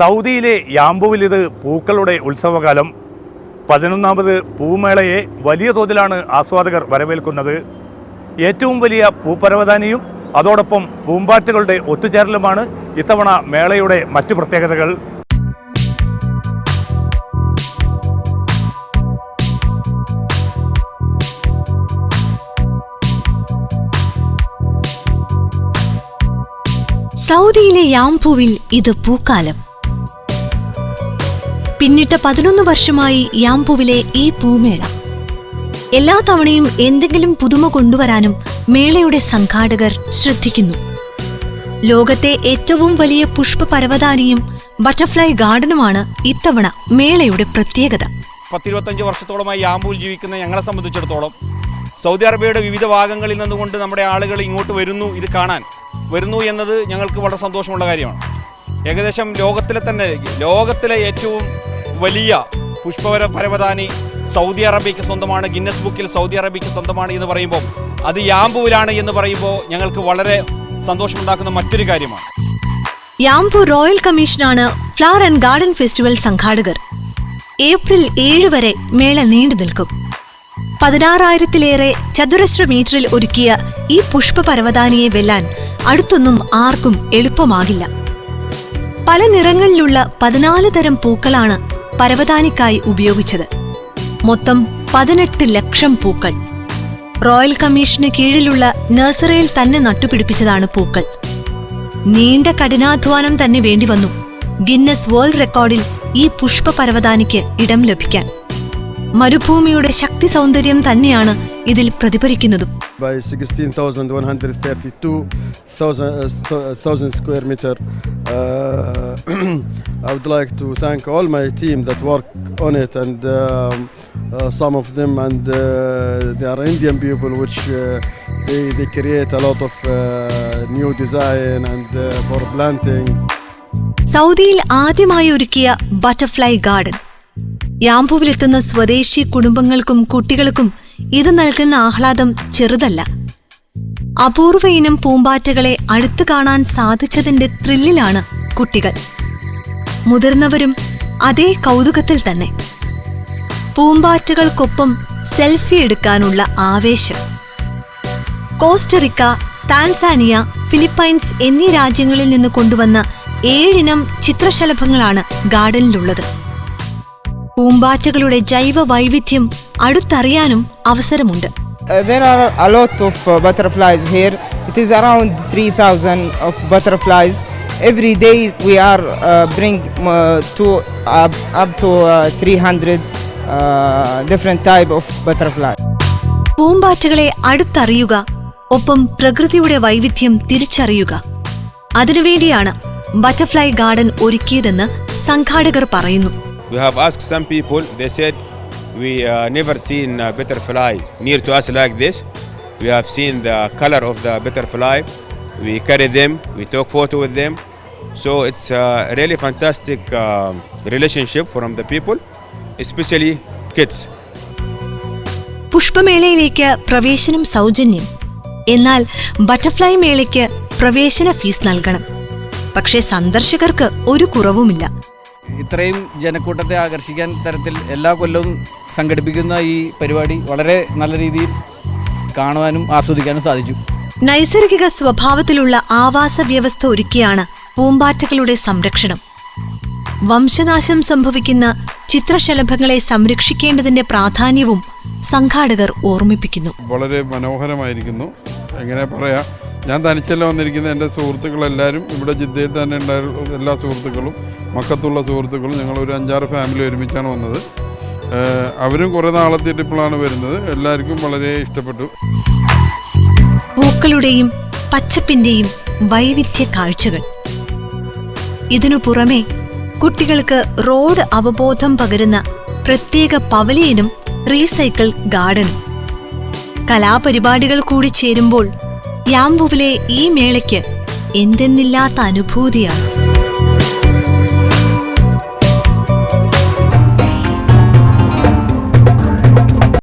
സൗദിയിലെ യാംബുവിൽ ഇത് പൂക്കളുടെ ഉത്സവകാലം. 11ാമത് പൂമേളയെ വലിയ തോതിലാണ് ആസ്വാദകർ വരവേൽക്കുന്നത്. ഏറ്റവും വലിയ പൂപ്പരവതാനിയും അതോടൊപ്പം പൂമ്പാറ്റകളുടെ ഒത്തുചേരലുമാണ് ഇത്തവണ മേളയുടെ മറ്റു പ്രത്യേകതകൾ. സൗദിയിലെ യാംബുവിൽ ഇത് പൂക്കാലം. പിന്നിട്ട 11 വർഷമായി യാംബുവിലെ ഈ പൂമേള. എല്ലാ തവണയും എന്തെങ്കിലും പുതുമ കൊണ്ടുവരാനും മേളയുടെ സംഘാടകർ ശ്രദ്ധിക്കുന്നു. ലോകത്തെ ഏറ്റവും വലിയ പുഷ്പ പരവതാനിയും ബട്ടർഫ്ലൈ ഗാർഡനുമാണ് ഇത്തവണ മേളയുടെ പ്രത്യേകത. 10-25 വർഷത്തോളമായി യാംബുവിൽ ജീവിക്കുന്ന ഞങ്ങളെ സംബന്ധിച്ചിടത്തോളം സൗദി അറേബ്യയുടെ വിവിധ ഭാഗങ്ങളിൽ നിന്നുകൊണ്ട് നമ്മുടെ ആളുകൾ ഇങ്ങോട്ട് വരുന്നു, ഇത് കാണാൻ വരുന്നു എന്നത് ഞങ്ങൾക്ക് വളരെ സന്തോഷമുള്ള കാര്യമാണ്. ഏകദേശം ലോകത്തിലെ ഏറ്റവും വലിയ പുഷ്പ പരവതാനി സൗദി അറേബ്യയ്ക്ക് സ്വന്തമാണ്, ഗിന്നസ് ബുക്കിൽ സൗദി അറേബ്യയ്ക്ക് സ്വന്തമാണ് എന്ന് പറയുമ്പോൾ അത് യാംബുവിലാണ് എന്ന് പറയുമ്പോൾ ഞങ്ങൾക്ക് വളരെ സന്തോഷമുണ്ടാക്കുന്ന മറ്റൊരു കാര്യമാണ്. യാംബു റോയൽ കമ്മീഷനാണ് ഫ്ലവർ ആൻഡ് ഗാർഡൻ ഫെസ്റ്റിവൽ സംഘാടകർ. ഏപ്രിൽ 7 വരെ മേള നീണ്ടു നിൽക്കും. 16,000-ലേറെ ചതുരശ്ര മീറ്ററിൽ ഒരുക്കിയ ഈ പുഷ്പ പരവതാനിയെ വെല്ലാൻ അടുത്തൊന്നും ആർക്കും എളുപ്പമാകില്ല. പല നിറങ്ങളിലുള്ള 14 തരം പൂക്കളാണ് പരവതാനിക്കായി ഉപയോഗിച്ചത്. മൊത്തം 18 ലക്ഷം പൂക്കൾ. റോയൽ കമ്മീഷന് കീഴിലുള്ള നഴ്സറിയിൽ തന്നെ നട്ടുപിടിപ്പിച്ചതാണ് പൂക്കൾ. നീണ്ട കഠിനാധ്വാനം തന്നെ വേണ്ടിവന്നു ഗിന്നസ് വേൾഡ് റെക്കോർഡിൽ ഈ പുഷ്പ പരവതാനിക്ക് ഇടം ലഭിക്കാൻ. മരുഭൂമിയുടെ ശക്തി സൗന്ദര്യം തന്നെയാണ് ഇതിൽ പ്രതിഫലിക്കുന്നതും. By 16,132,000 square meter. I would like to thank all my team that work on it, and some of them, and they are Indian people, which they create a lot of new design and for planting. സൗദിയിൽ ആദ്യമായി ഒരുക്കിയ butterfly garden. യാംബുവിലെത്തുന്ന സ്വദേശി കുടുംബങ്ങൾക്കും കുട്ടികൾക്കും ഇത് നൽകുന്ന ആഹ്ലാദം ചെറുതല്ല. അപൂർവ ഇനം പൂമ്പാറ്റകളെ അടുത്തു കാണാൻ സാധിച്ചതിന്റെ ത്രില്ലിലാണ് കുട്ടികൾ. മുതിർന്നവരും അതേ കൗതുകത്തിൽ തന്നെ. പൂമ്പാറ്റകൾക്കൊപ്പം സെൽഫി എടുക്കാനുള്ള ആവേശം. കോസ്റ്ററിക്ക, താൻസാനിയ, ഫിലിപ്പൈൻസ് എന്നീ രാജ്യങ്ങളിൽ നിന്ന് കൊണ്ടുവന്ന 7 ഇനം ചിത്രശലഭങ്ങളാണ് ഗാർഡനിലുള്ളത്. പൂമ്പാറ്റകളുടെ ജൈവ വൈവിധ്യം അടുത്തറിയാനും അവസരമുണ്ട്. There are a lot of butterflies here. It is around 3,000 of butterflies. Every day we are bring up to 300 different type of butterflies. പൂമ്പാറ്റകളെ അടുത്തറിയുക, ഒപ്പം പ്രകൃതിയുടെ വൈവിധ്യം തിരിച്ചറിയുക. അതിനുവേണ്ടിയാണ് ബട്ടർഫ്ലൈ ഗാർഡൻ ഒരുക്കിയതെന്ന് സംഘാടകർ പറയുന്നു. We have asked some people, they said we never seen a butterfly near to us like this. We have seen the color of the butterfly. We carry them, we took photo with them. So it's a really fantastic relationship from the people, especially kids. പുഷ്പമേളയിലേക്ക് പ്രവേശനം സൗജന്യം. എന്നാൽ butterfly മേളയ്ക്ക് പ്രവേശന fees നൽകണം. പക്ഷേ സന്ദർശകർക്ക് ഒരു കുറവുമില്ല. ഇത്രയും ജനക്കൂട്ടത്തെ ആകർഷിക്കാൻ തരത്തിൽ എല്ലാ കൊല്ലവും സംഘടിപ്പിക്കുന്ന ഈ പരിപാടി വളരെ നല്ല രീതിയിൽ കാണുവാനും ആസ്വദിക്കാനും സാധിച്ചു. നൈസർഗിക സ്വഭാവത്തിലുള്ള ആവാസ വ്യവസ്ഥ ഒരുക്കിയാണ് പൂമ്പാറ്റകളുടെ സംരക്ഷണം. വംശനാശം സംഭവിക്കുന്ന ചിത്രശലഭങ്ങളെ സംരക്ഷിക്കേണ്ടതിന്റെ പ്രാധാന്യവും സംഘാടകർ ഓർമ്മിപ്പിക്കുന്നു. വളരെ മനോഹരമായിരിക്കുന്നു. എങ്ങനെ പറയാം, ഞാൻ തനിച്ചല്ല വന്നിരിക്കുന്ന എൻ്റെ സുഹൃത്തുക്കളെല്ലാവരും ഇവിടെ ജിദ്ദയിൽ തന്നെ ഉണ്ടായിരുന്ന എല്ലാ സുഹൃത്തുക്കളും, മക്കത്തുള്ള സുഹൃത്തുക്കളും, ഞങ്ങളൊരു 5-6 ഫാമിലി ഒരുമിച്ചാണ് വന്നത്. അവരും കുറേ നാളെത്തിയിട്ട് ഇപ്പോഴാണ് വരുന്നത്. എല്ലാവർക്കും വളരെ ഇഷ്ടപ്പെട്ടു. പൂക്കളുടെയും പച്ചപ്പിന്റെയും വൈവിധ്യ കാഴ്ചകൾ. ഇതിനു പുറമെ കുട്ടികൾക്ക് റോഡ് അവബോധം പകരുന്ന പ്രത്യേക പവലിയനും റീസൈക്കിൾ ഗാർഡനും. കലാപരിപാടികൾ കൂടി ചേരുമ്പോൾ യാംബുവിലെ ഈ മേളയ്ക്ക് എന്തെന്നില്ലാത്ത അനുഭൂതിയാണ്.